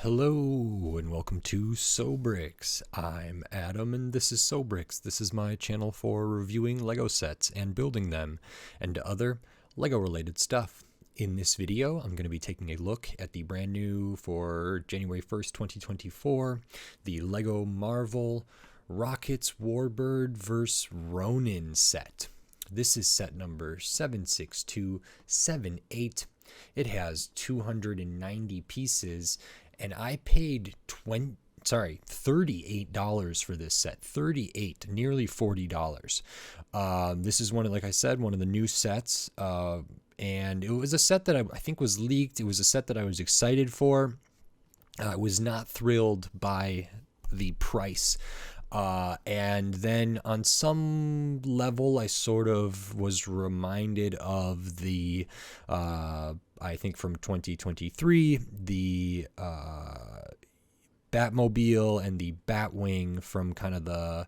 Hello and welcome to Sobrix. I'm Adam and this is Sobrix. This is my channel for reviewing Lego sets and building them and other Lego related stuff. In this video, I'm going to be taking a look at the brand new for January 1st, 2024, the Lego Marvel Rockets Warbird vs. Ronan set. This is set number 76278. It has 290 pieces, and I paid $38 for this set. $38, nearly $40. This is one of, like I said, one of the new sets, and it was a set that I think was leaked. It was a set that I was excited for. I was not thrilled by the price. And then on some level, I sort of was reminded of the, I think from 2023, the Batmobile and the Batwing from kind of the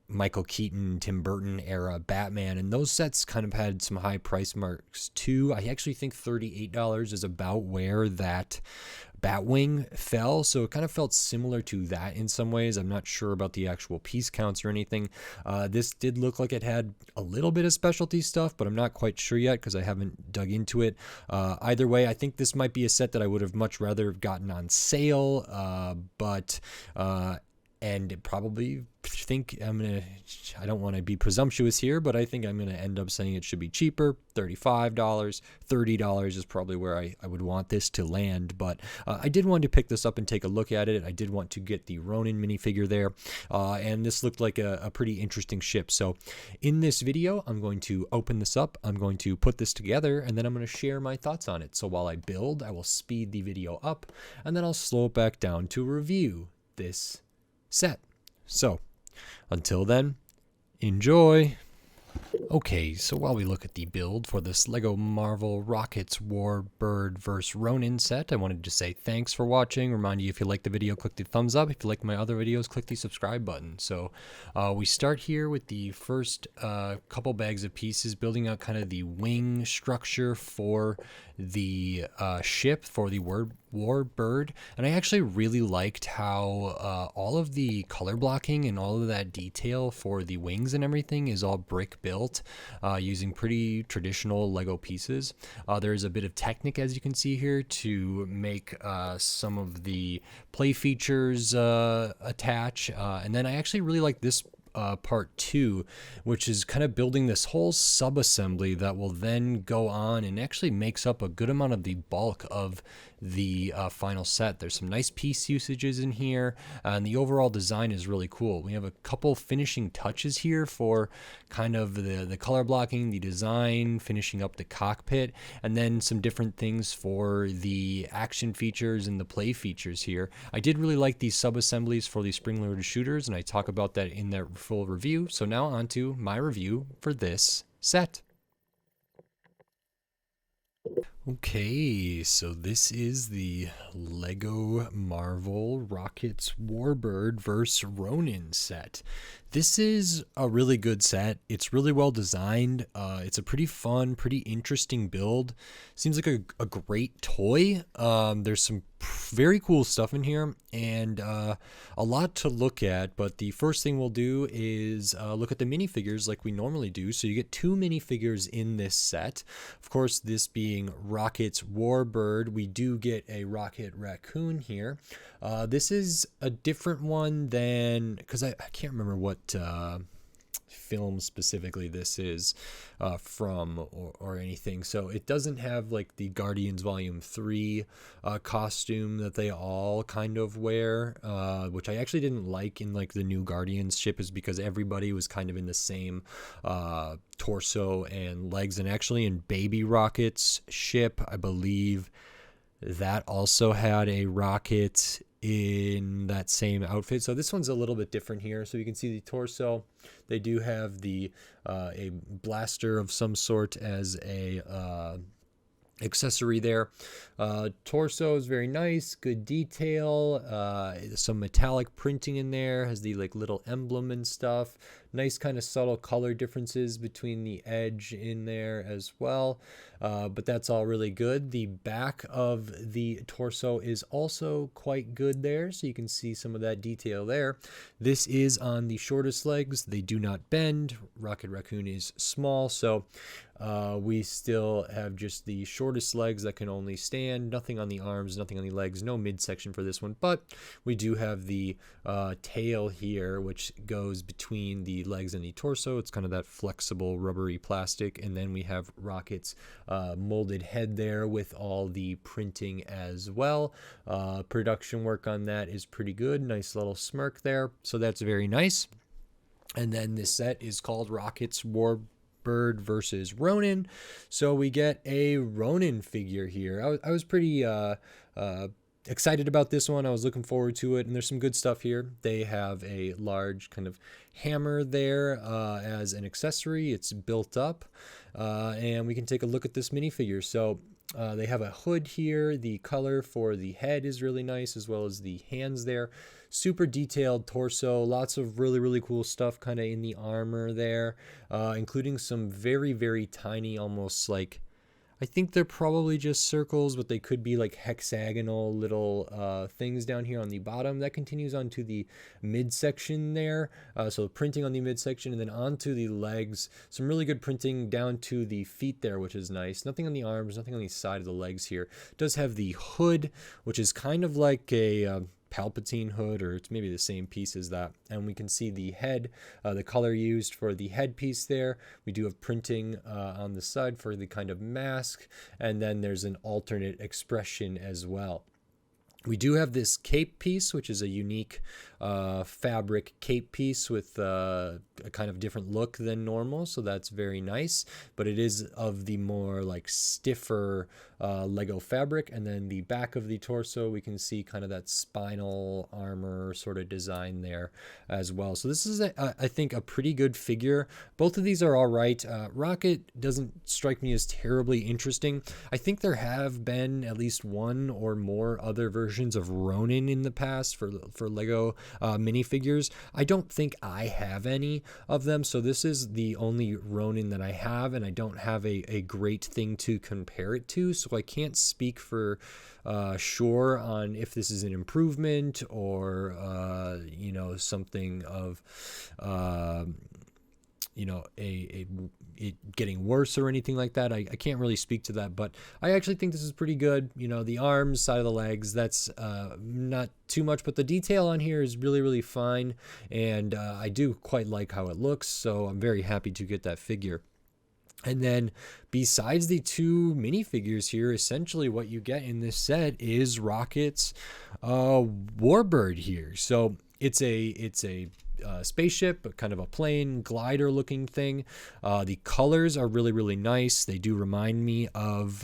Michael Keaton, Tim Burton era Batman. And those sets kind of had some high price marks too. I actually think $38 is about where that Batwing fell, so it kind of felt similar to that in some ways. I'm not sure about the actual piece counts or anything. This did look like it had a little bit of specialty stuff, but I'm not quite sure yet because I haven't dug into it. Either way, I think this might be a set that I would have much rather gotten on sale, and probably think I don't want to be presumptuous here, but I think I'm going to end up saying it should be cheaper. $35, $30 is probably where I would want this to land, but I did want to pick this up and take a look at it. I did want to get the Ronan minifigure there, and this looked like a pretty interesting ship. So in this video, I'm going to open this up, I'm going to put this together, and then I'm going to share my thoughts on it. So while I build, I will speed the video up, and then I'll slow it back down to review this set. So until then, enjoy. Okay, so while we look at the build for this Lego Marvel Rockets Warbird vs. Ronan set, I wanted to say thanks for watching. Remind you, if you like the video, click the thumbs up. If you like my other videos, click the subscribe button. So we start here with the first couple bags of pieces, building out kind of the wing structure for the ship, for the Warbird. And I actually really liked how all of the color blocking and all of that detail for the wings and everything is all brick built using pretty traditional Lego pieces. There's a bit of technique, as you can see here, to make some of the play features attach. And then I actually really like this part 2, which is kind of building this whole sub-assembly that will then go on and actually makes up a good amount of the bulk of the final set. There's some nice piece usages in here, and the overall design is really cool. We have a couple finishing touches here for kind of the color blocking, the design, finishing up the cockpit, and then some different things for the action features and the play features here. I did really like these sub-assemblies for the spring-loaded shooters, and I talk about that in that full review. So now on to my review for this set. Okay, so this is the Lego Marvel Rockets Warbird vs. Ronan set. This is a really good set. It's really well designed. It's a pretty fun, pretty interesting build. Seems like a great toy. There's some very cool stuff in here and a lot to look at, but the first thing we'll do is look at the minifigures like we normally do. So you get 2 minifigures in this set. Of course, this being Rocket's Warbird, we do get a Rocket Racoon here. This is a different one than, because I can't remember what film specifically this is from or anything. So it doesn't have like the Guardians Volume 3 costume that they all kind of wear, which I actually didn't like in like the new Guardians ship, is because everybody was kind of in the same torso and legs. And actually in Baby Rocket's ship, I believe that also had a rocket in that same outfit. So this one's a little bit different here. So you can see the torso. They do have the a blaster of some sort as a accessory there. Torso is very nice, good detail, some metallic printing in there, has the like little emblem and stuff. Nice kind of subtle color differences between the edge in there as well. But that's all really good. The back of the torso is also quite good there, so you can see some of that detail there. This is on the shortest legs. They do not bend. Rocket Raccoon is small, so we still have just the shortest legs that can only stand. Nothing on the arms, nothing on the legs, no midsection for this one. But we do have the tail here, which goes between the legs and the torso. It's kind of that flexible rubbery plastic. And then we have Rocket's molded head there with all the printing as well. Production work on that is pretty good. Nice little smirk there. So that's very nice. And then this set is called Rocket's Warbird versus Ronan. So we get a Ronan figure here. I was pretty excited about this one. I was looking forward to it, and there's some good stuff here. They have a large kind of hammer there as an accessory. It's built up, and we can take a look at this minifigure. So they have a hood here. The color for the head is really nice, as well as the hands there. Super detailed torso, lots of really cool stuff kind of in the armor there, including some very tiny, almost like, I think they're probably just circles, but they could be like hexagonal little things down here on the bottom. That continues onto the midsection there. So printing on the midsection, and then onto the legs. Some really good printing down to the feet there, which is nice. Nothing on the arms, nothing on the side of the legs here. It does have the hood, which is kind of like a Palpatine hood, or it's maybe the same piece as that. And we can see the head, the color used for the headpiece there. We do have printing on the side for the kind of mask, and then there's an alternate expression as well. We do have this cape piece, which is a unique fabric cape piece with a kind of different look than normal, so that's very nice. But it is of the more like stiffer Lego fabric. And then the back of the torso, we can see kind of that spinal armor sort of design there as well. So this is, I think, a pretty good figure. Both of these are all right. Rocket doesn't strike me as terribly interesting. I think there have been at least one or more other versions of Ronan in the past for Lego minifigures. I don't think I have any of them, so this is the only Ronan that I have, and I don't have a great thing to compare it to, so I can't speak for sure on if this is an improvement or you know, something of you know, it getting worse or anything like that. I can't really speak to that, but I actually think this is pretty good. You know, the arms, side of the legs, that's not too much, but the detail on here is really fine, and I do quite like how it looks, so I'm very happy to get that figure. And then besides the two minifigures here, essentially what you get in this set is Rocket's Warbird here. So it's a spaceship, kind of a plane glider looking thing. The colors are really nice. They do remind me of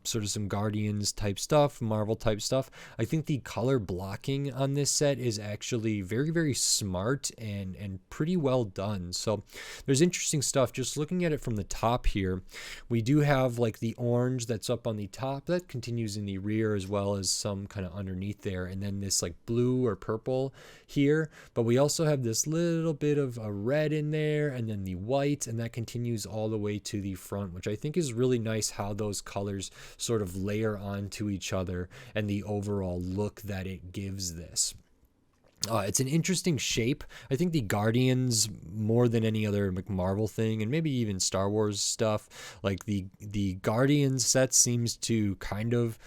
sort of some Guardians type stuff, Marvel type stuff. I think the color blocking on this set is actually very smart and pretty well done. So there's interesting stuff. Just looking at it from the top here, we do have like the orange that's up on the top that continues in the rear, as well as some kind of underneath there, and then this like blue or purple here. But we also have this little bit of a red in there, and then the white, and that continues all the way to the front, which I think is really nice how those colors sort of layer onto each other and the overall look that it gives this. It's an interesting shape. I think the Guardians, more than any other Marvel thing, and maybe even Star Wars stuff, like the Guardians set seems to kind of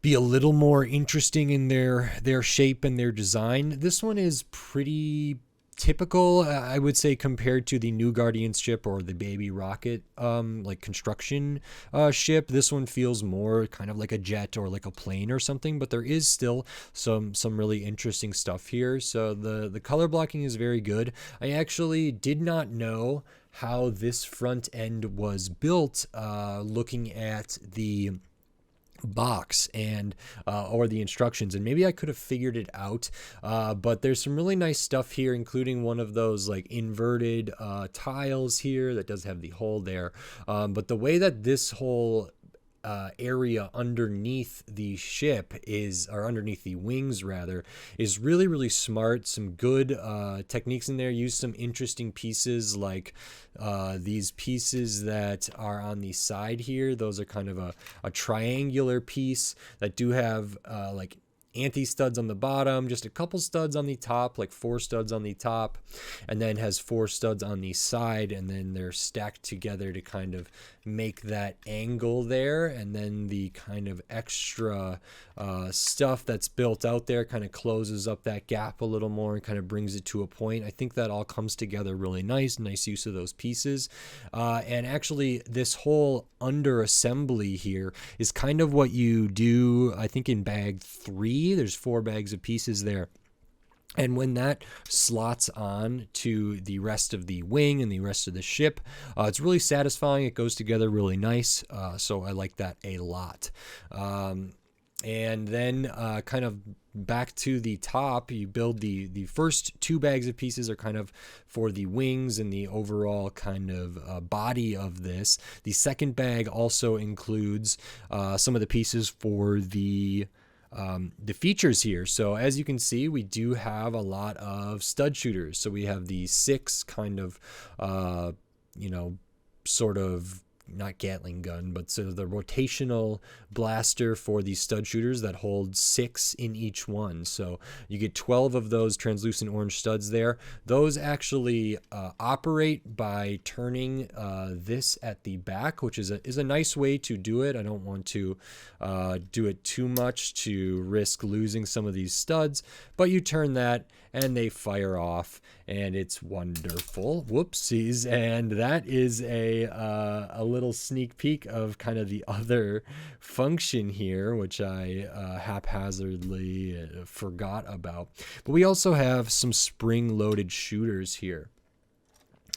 be a little more interesting in their shape and their design. This one is pretty typical, I would say, compared to the new Guardians ship or the baby Rocket like construction ship. This one feels more kind of like a jet or like a plane or something, but there is still some really interesting stuff here. So the color blocking is very good. I actually did not know how this front end was built looking at the box and or the instructions, and maybe I could have figured it out, but there's some really nice stuff here, including one of those like inverted tiles here that does have the hole there, but the way that this whole area underneath the ship or underneath the wings rather, is really, really smart. Some good techniques in there. Use some interesting pieces like these pieces that are on the side here. Those are kind of a triangular piece that do have like anti-studs on the bottom, just a couple studs on the top, like 4 studs on the top, and then has 4 studs on the side, and then they're stacked together to kind of make that angle there. And then the kind of extra stuff that's built out there kind of closes up that gap a little more and kind of brings it to a point. I think that all comes together really nice use of those pieces. And actually this whole under assembly here is kind of what you do, I think, in bag 3. There's 4 bags of pieces there. And when that slots on to the rest of the wing and the rest of the ship, it's really satisfying. It goes together really nice. So I like that a lot. And then kind of back to the top, you build the first 2 bags of pieces are kind of for the wings and the overall kind of body of this. The second bag also includes some of the pieces for the features here. So as you can see, we do have a lot of stud shooters. So we have the 6 kind of, sort of, not Gatling gun, but sort of the rotational blaster for these stud shooters that hold 6 in each one. So you get 12 of those translucent orange studs there. Those actually operate by turning this at the back, which is a nice way to do it. I don't want to do it too much to risk losing some of these studs, but you turn that and they fire off, and it's wonderful. Whoopsies. And that is a little sneak peek of kind of the other function here, which I haphazardly forgot about. But we also have some spring-loaded shooters here.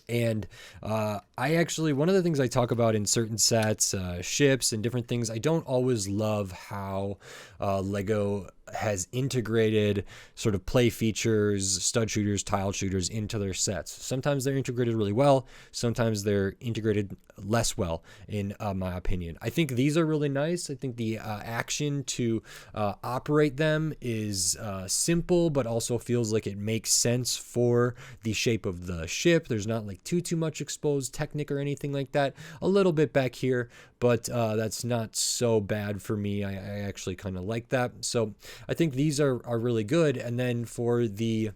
And I actually, one of the things I talk about in certain sets, ships and different things, I don't always love how Lego has integrated sort of play features, stud shooters, tile shooters into their sets. Sometimes they're integrated really well. Sometimes they're integrated less well, in my opinion. I think these are really nice. I think the action to operate them is simple, but also feels like it makes sense for the shape of the ship. There's not like too much exposed Technic or anything like that. A little bit back here, but that's not so bad for me. I actually kind of like that. So I think these are really good. And then for the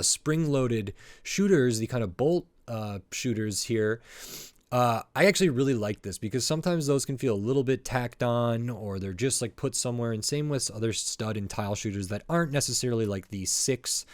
spring-loaded shooters, the kind of bolt shooters here, I actually really like this because sometimes those can feel a little bit tacked on, or they're just like put somewhere. And same with other stud and tile shooters that aren't necessarily like the 6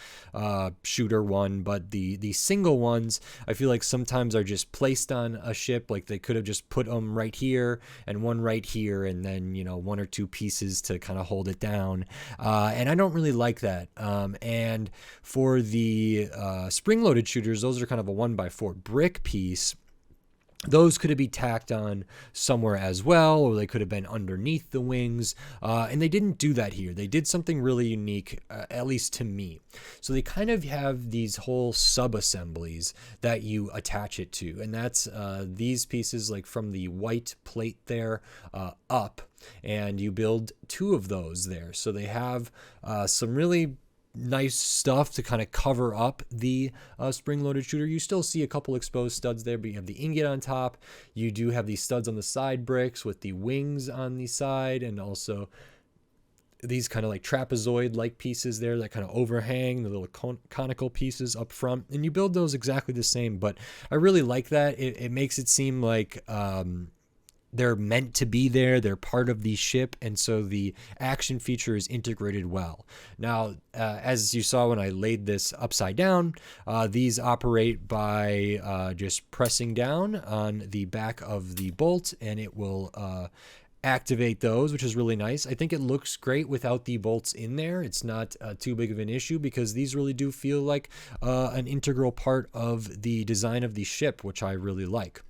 shooter one, but the single ones I feel like sometimes are just placed on a ship. Like they could have just put them right here and one right here, and then 1 or 2 pieces to kind of hold it down. And I don't really like that. And for the spring-loaded shooters, those are kind of a 1x4 brick piece. Those could have been tacked on somewhere as well, or they could have been underneath the wings, and they didn't do that here. They did something really unique, at least to me. So they kind of have these whole sub-assemblies that you attach it to, and that's these pieces, like from the white plate there up, and you build 2 of those there. So they have some really nice stuff to kind of cover up the spring-loaded shooter. You still see a couple exposed studs there, but you have the ingot on top. You do have these studs on the side bricks with the wings on the side, and also these kind of like trapezoid-like pieces there that kind of overhang the little conical pieces up front. And you build those exactly the same, but I really like that. It makes it seem like they're meant to be there. They're part of the ship, and so the action feature is integrated well. Now, as you saw when I laid this upside down, these operate by just pressing down on the back of the bolt, and it will activate those, which is really nice. I think it looks great without the bolts in there. It's not too big of an issue because these really do feel like an integral part of the design of the ship, which I really like.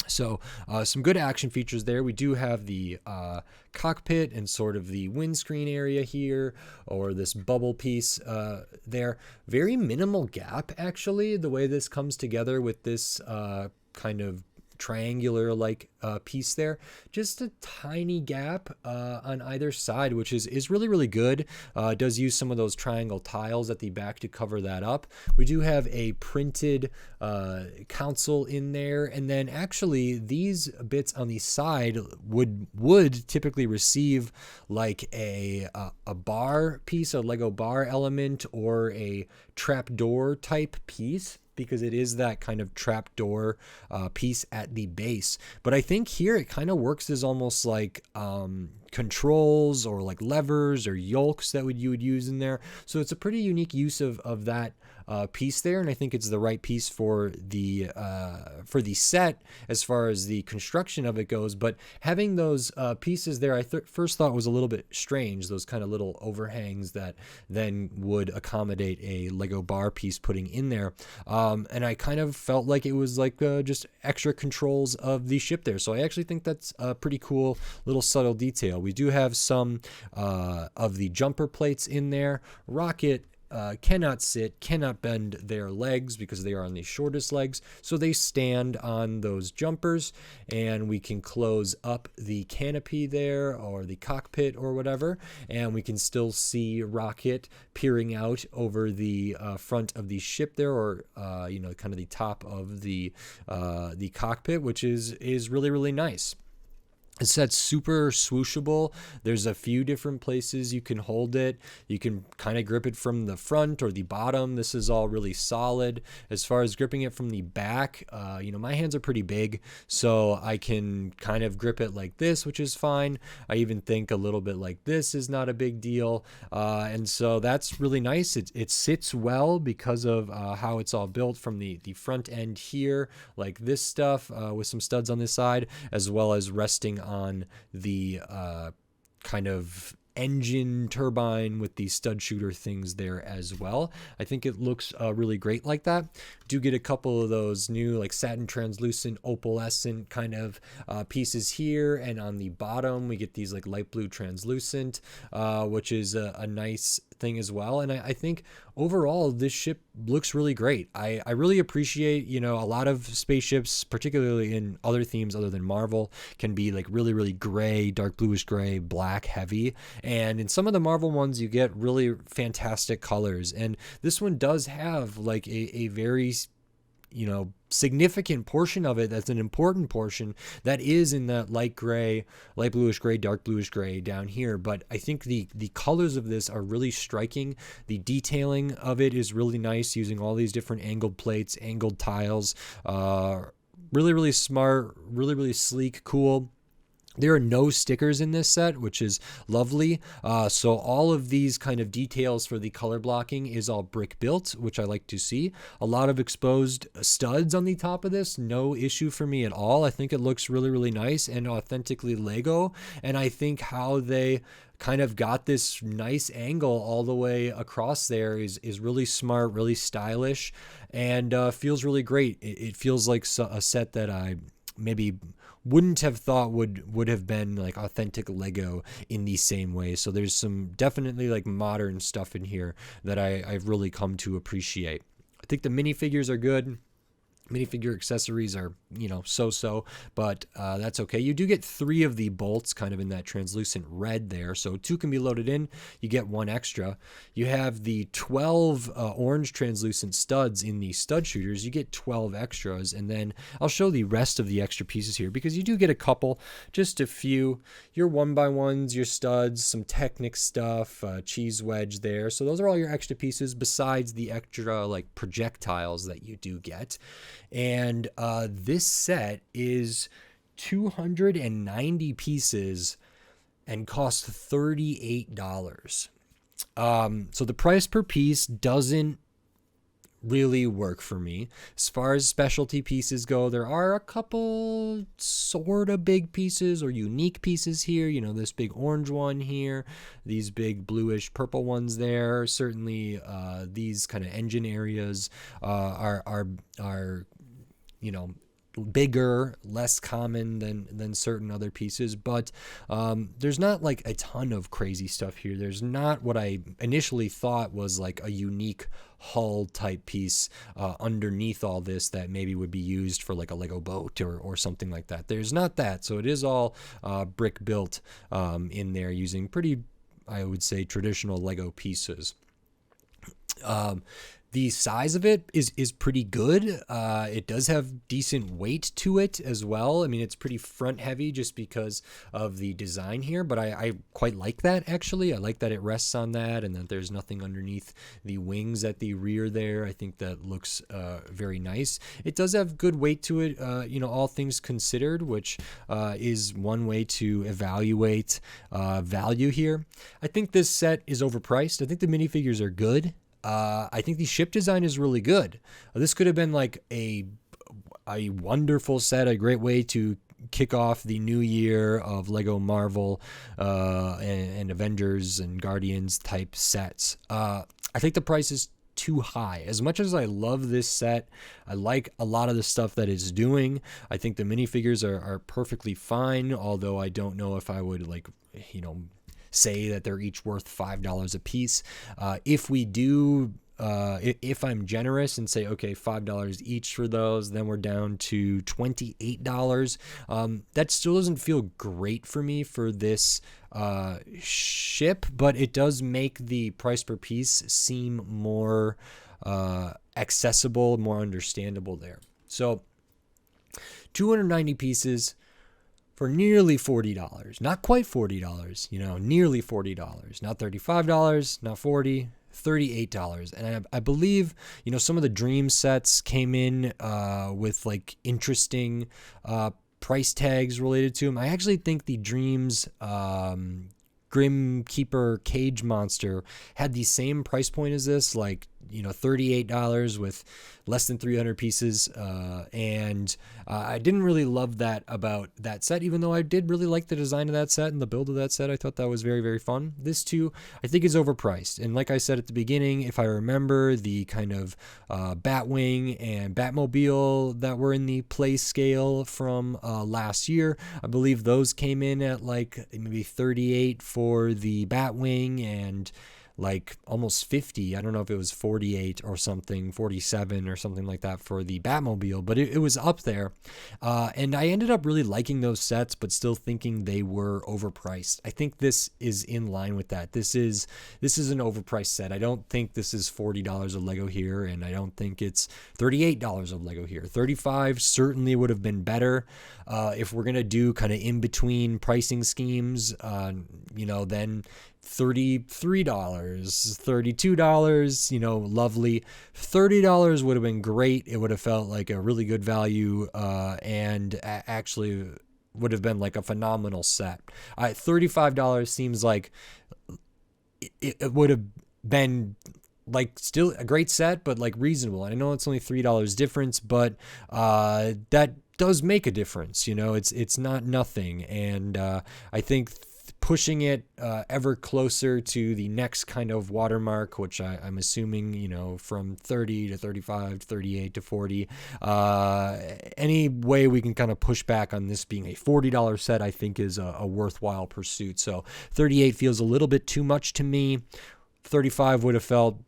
So some good action features there. We do have the cockpit and sort of the windscreen area here, or this bubble piece there. Very minimal gap, actually, the way this comes together with this kind of triangular like piece there, just a tiny gap on either side, which is really, really good. It does use some of those triangle tiles at the back to cover that up. We do have a printed console in there, and then actually these bits on the side would typically receive like a bar piece, a Lego bar element, or a trapdoor type piece, because it is that kind of trapdoor piece at the base. But I think here it kind of works as almost like controls or like levers or yolks that you would use in there. So it's a pretty unique use of that piece there, and I think it's the right piece for the set as far as the construction of it goes. But having those pieces there, I first thought was a little bit strange, those kind of little overhangs that then would accommodate a Lego bar piece putting in there, and I kind of felt like it was like just extra controls of the ship there. So I actually think that's a pretty cool little subtle detail. We do have some of the jumper plates in there. Rocket cannot sit, cannot bend their legs because they are on the shortest legs, so they stand on those jumpers, and we can close up the canopy there or the cockpit or whatever, and we can still see Rocket peering out over the front of the ship there, or kind of the top of the cockpit, which is really, really nice. It's that super swooshable. There's a few different places you can hold it. You can kind of grip it from the front or the bottom. This is all really solid. As far as gripping it from the back, my hands are pretty big, so I can kind of grip it like this, which is fine. I even think a little bit like this is not a big deal. And so that's really nice. It sits well because of how it's all built from the front end here, like this stuff with some studs on this side, as well as resting on the kind of engine turbine with the stud shooter things there as well. I think it looks really great like that. Do get a couple of those new like satin translucent opalescent kind of pieces here, and on the bottom we get these like light blue translucent, which is a nice thing as well. And I think overall this ship looks really great. I really appreciate, a lot of spaceships, particularly in other themes other than Marvel, can be like really, really gray, dark bluish gray, black heavy, and in some of the Marvel ones you get really fantastic colors, and this one does have like a very significant portion of it that's an important portion that is in that light gray, light bluish gray, dark bluish gray down here. But I think the colors of this are really striking. The detailing of it is really nice, using all these different angled plates, angled tiles. Really, really smart, really, really sleek, cool. There are no stickers in this set, which is lovely. So all of these kind of details for the color blocking is all brick built, which I like to see. A lot of exposed studs on the top of this, no issue for me at all. I think it looks really, really nice and authentically Lego. And I think how they kind of got this nice angle all the way across there is really smart, really stylish, and feels really great. It feels like a set that I maybe wouldn't have thought would have been like authentic Lego in the same way. So there's some definitely like modern stuff in here that I've really come to appreciate. I think the minifigures are good. Minifigure accessories are, so-so, but that's okay. You do get 3 of the bolts kind of in that translucent red there, so 2 can be loaded in. You get 1 extra. You have the 12 orange translucent studs in the stud shooters. You get 12 extras, and then I'll show the rest of the extra pieces here because you do get a couple, just a few. Your 1x1s, your studs, some Technic stuff, cheese wedge there. So those are all your extra pieces besides the extra like projectiles that you do get. And this set is 290 pieces and costs $38. So the price per piece doesn't really work for me. As far as specialty pieces go, there are a couple sort of big pieces or unique pieces here. This big orange one here, these big bluish purple ones there. Certainly these kind of engine areas are bigger, less common than certain other pieces, but there's not like a ton of crazy stuff here. There's not what I initially thought was like a unique hull type piece underneath all this that maybe would be used for like a Lego boat or something like that. There's not that. So it is all brick built in there using pretty, I would say, traditional Lego pieces. The size of it is pretty good. It does have decent weight to it as well. I mean, it's pretty front heavy just because of the design here, but I quite like that, actually. I like that it rests on that and that there's nothing underneath the wings at the rear there. I think that looks very nice. It does have good weight to it, all things considered, which is one way to evaluate value here. I think this set is overpriced. I think the minifigures are good. I think the ship design is really good. This could have been like a wonderful set, a great way to kick off the new year of Lego Marvel and Avengers and Guardians type sets. I think the price is too high. As much as I love this set, I like a lot of the stuff that it's doing. I think the minifigures are perfectly fine, although I don't know if I would say that they're each worth $5 a piece. If we do, if I'm generous and say, okay, $5 each for those, then we're down to $28. That still doesn't feel great for me for this ship, but it does make the price per piece seem more accessible, more understandable there. So 290 pieces for nearly $40, not quite $40, nearly $40, not $35, not $40, $38. And I believe, some of the Dream sets came in with like interesting price tags related to them. I actually think the Dreams Grim Keeper Cage Monster had the same price point as this, like, $38 with less than 300 pieces. And I didn't really love that about that set, even though I did really like the design of that set and the build of that set. I thought that was very, very fun. This too, I think, is overpriced. And like I said at the beginning, if I remember the kind of Batwing and Batmobile that were in the play scale from last year, I believe those came in at like maybe 38 for the Batwing and like almost 50. I don't know if it was 48 or something, 47 or something like that for the Batmobile, but it was up there. And I ended up really liking those sets, but still thinking they were overpriced. I think this is in line with that. This is an overpriced set. I don't think this is $40 of Lego here, and I don't think it's $38 of Lego here. $35 certainly would have been better. If we're going to do kind of in-between pricing schemes, then $33, $32, lovely. $30 would have been great. It would have felt like a really good value, and actually would have been like a phenomenal set. $35 seems like it would have been like still a great set, but like reasonable. I know it's only $3 difference, but that does make a difference. It's not nothing, and I think pushing it ever closer to the next kind of watermark, which I'm assuming, from 30 to 35, 38 to 40. Any way we can kind of push back on this being a $40 set, I think is a worthwhile pursuit. So 38 feels a little bit too much to me. 35 would have felt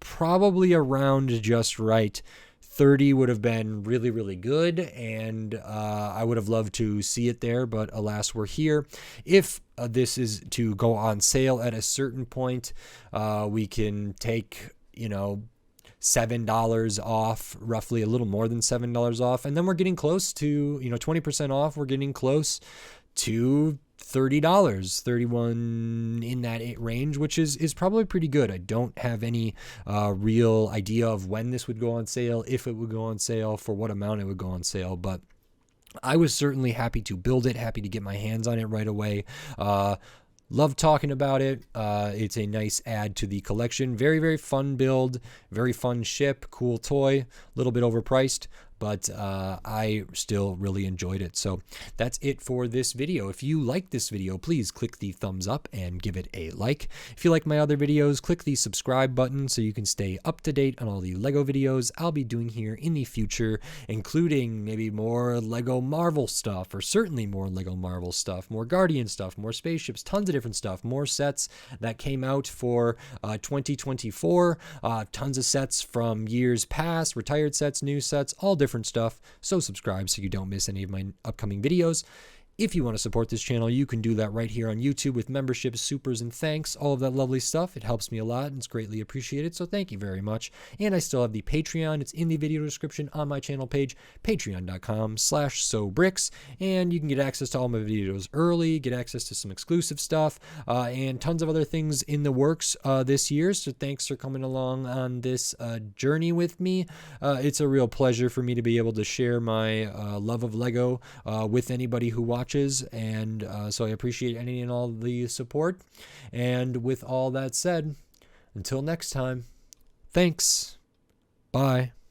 probably around just right. 30 would have been really, really good, and I would have loved to see it there, but alas, we're here. If this is to go on sale at a certain point, we can take, $7 off, roughly a little more than $7 off, and then we're getting close to, 20% off. We're getting close to $30, 31 in that range, which is probably pretty good. I don't have any real idea of when this would go on sale, if it would go on sale, for what amount it would go on sale, but I was certainly happy to build it, happy to get my hands on it right away. Love talking about it. It's a nice add to the collection. Very, very fun build, very fun ship, cool toy, a little bit overpriced, but I still really enjoyed it. So that's it for this video. If you like this video, please click the thumbs up and give it a like. If you like my other videos, click the subscribe button so you can stay up to date on all the LEGO videos I'll be doing here in the future, including maybe more LEGO Marvel stuff, or certainly more LEGO Marvel stuff, more Guardian stuff, more spaceships, tons of different stuff, more sets that came out for 2024, tons of sets from years past, retired sets, new sets, all different stuff. So subscribe so you don't miss any of my upcoming videos. If you want to support this channel, you can do that right here on YouTube with memberships, supers, and thanks, all of that lovely stuff. It helps me a lot and it's greatly appreciated, so thank you very much. And I still have the Patreon. It's in the video description on my channel page, patreon.com/sobricks, and you can get access to all my videos early, get access to some exclusive stuff, and tons of other things in the works this year, so thanks for coming along on this journey with me. It's a real pleasure for me to be able to share my love of LEGO with anybody who watches, and so I appreciate any and all the support. And with all that said, until next time, thanks. Bye.